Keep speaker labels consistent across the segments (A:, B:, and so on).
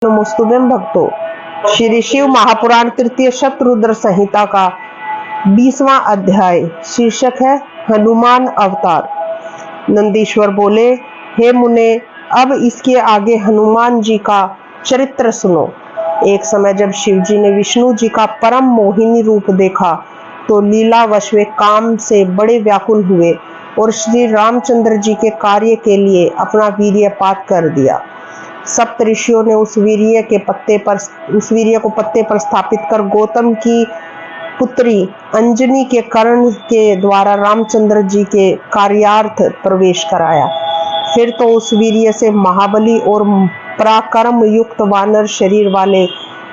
A: नमोस्तुभ्यं भक्तों, श्री शिव महापुराण तृतीय शतरुद्र संहिता का 20वां अध्याय शीर्षक है हनुमान अवतार। नंदीश्वर बोले, हे मुने, अब इसके आगे हनुमान जी का चरित्र सुनो। एक समय जब शिव जी ने विष्णु जी का परम मोहिनी रूप देखा तो लीलावश वे काम से बड़े व्याकुल हुए और श्री रामचंद्र जी के कार्य के लिए अपना वीर्यपात कर दिया। सप्त ऋषियों ने उस वीर्य को पत्ते पर स्थापित कर गौतम की पुत्री अंजनी के कर्ण के द्वारा रामचंद्र जी के कार्यार्थ प्रवेश कराया। फिर तो उस वीर्य से महाबली और पराक्रम युक्त वानर शरीर वाले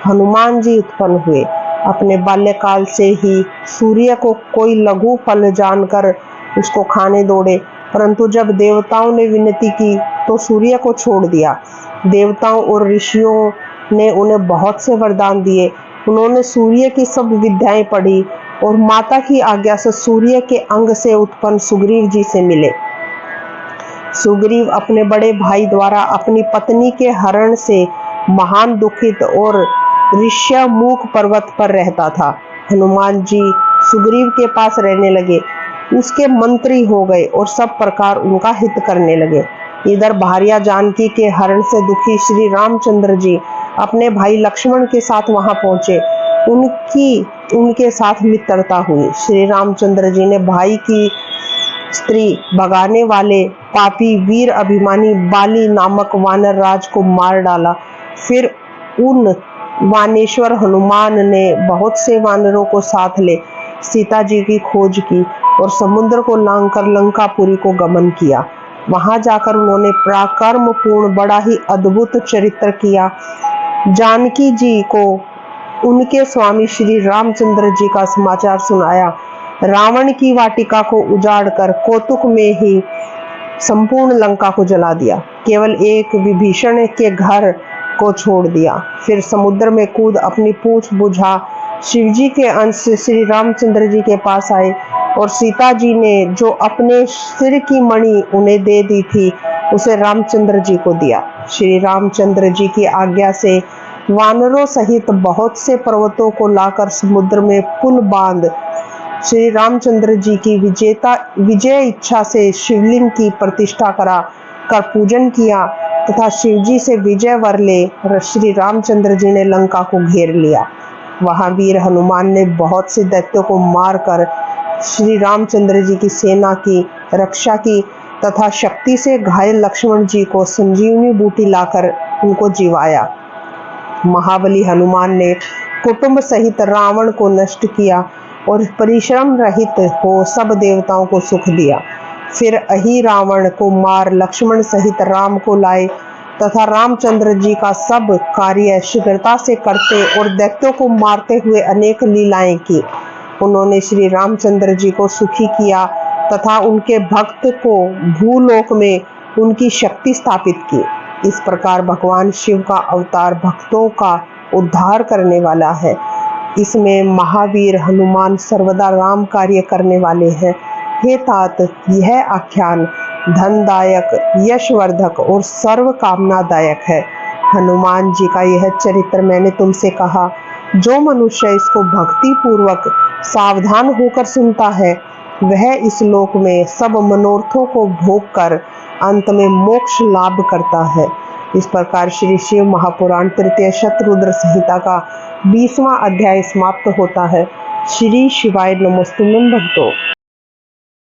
A: हनुमान जी उत्पन्न हुए। अपने बाल्यकाल से ही सूर्य को कोई लघु फल जानकर उसको खाने दौड़े, परंतु जब देवताओं ने विनती की तो सूर्य को छोड़ दिया। देवताओं और ऋषियों ने उन्हें बहुत से वरदान दिए। उन्होंने सूर्य की सब विद्याएं पढ़ी और माता की आज्ञा से सूर्य के अंग से उत्पन्न सुग्रीव जी से मिले। सुग्रीव अपने बड़े भाई द्वारा अपनी पत्नी के हरण से महान दुखित और ऋष्यमुख पर्वत पर रहता था। हनुमान जी सुग्रीव के पास रहने लगे, उसके मंत्री हो गए और सब प्रकार उनका हित करने लगे। इधर भार्या जानकी के हरण से दुखी श्री रामचंद्र जी अपने भाई लक्ष्मण के साथ वहां पहुंचे। उनके साथ मित्रता हुई। श्री रामचंद्र जी ने भाई की स्त्री भगाने वाले पापी वीर अभिमानी बाली नामक वानर राज को मार डाला। फिर उन वानेश्वर हनुमान ने बहुत से वानरों को साथ ले सीता जी की खोज की और समुद्र को लांघकर लंकापुरी को गमन किया। वहां जाकर उन्होंने पराक्रम पूर्ण बड़ा ही अद्भुत चरित्र किया। जानकी जी को उनके स्वामी श्री रामचंद्र जी का समाचार सुनाया। रावण की वाटिका को उजाड़कर कौतुक में ही संपूर्ण लंका को जला दिया। केवल एक विभीषण के घर को छोड़ दिया। फिर समुद्र में कूद अपनी पूंछ बुझा शिवजी के अंश से श्री रामचंद्र जी के पास आए और सीता जी ने जो अपने सिर की मणि उन्हें दे दी थी उसे रामचंद्र जी को दिया। श्री रामचंद्र जी की आज्ञा से वानरों सहित बहुत से पर्वतों को लाकर समुद्र में पुल बांध श्री रामचंद्र जी की विजय इच्छा से शिवलिंग की प्रतिष्ठा करा कर पूजन किया तथा शिवजी से विजय वर ले श्री रामचंद्र जी ने लंका को घेर लिया। वहां वीर हनुमान ने बहुत से दैत्यों को मारकर श्री रामचंद्र जी की सेना की रक्षा की तथा शक्ति से घायल लक्ष्मण जी को संजीवनी बूटी लाकर उनको जिवाया। महाबली हनुमान ने कुटुंब सहित रावण को नष्ट किया और परिश्रम रहित हो सब देवताओं को सुख दिया। फिर अहि रावण को मार लक्ष्मण सहित राम को लाए तथा रामचंद्र जी का सब कार्य शीघ्रता से करते और दैत्यों को मारते हुए अनेक लीलाएं की। उन्होंने श्री रामचंद्र जी को सुखी किया तथा उनके भक्त को भूलोक में उनकी शक्ति स्थापित की। इस प्रकार भगवान शिव का अवतार भक्तों का उद्धार करने वाला है। इसमें महावीर हनुमान सर्वदा राम कार्य करने वाले हैं। हे तात, यह आख्यान धनदायक, यशवर्धक और सर्व कामनादायक है। हनुमान जी का यह चरित्र मैंने तुमसे कहा। जो मनुष्य इसको भक्ति पूर्वक सावधान होकर सुनता है वह इस लोक में सब मनोरथों को भोग कर अंत में मोक्ष लाभ करता है। इस प्रकार श्री शिव महापुराण तृतीय शतरुद्र संहिता का 20वां अध्याय समाप्त होता है। श्री शिवाय नमोस्तुभ्यं भक्तों।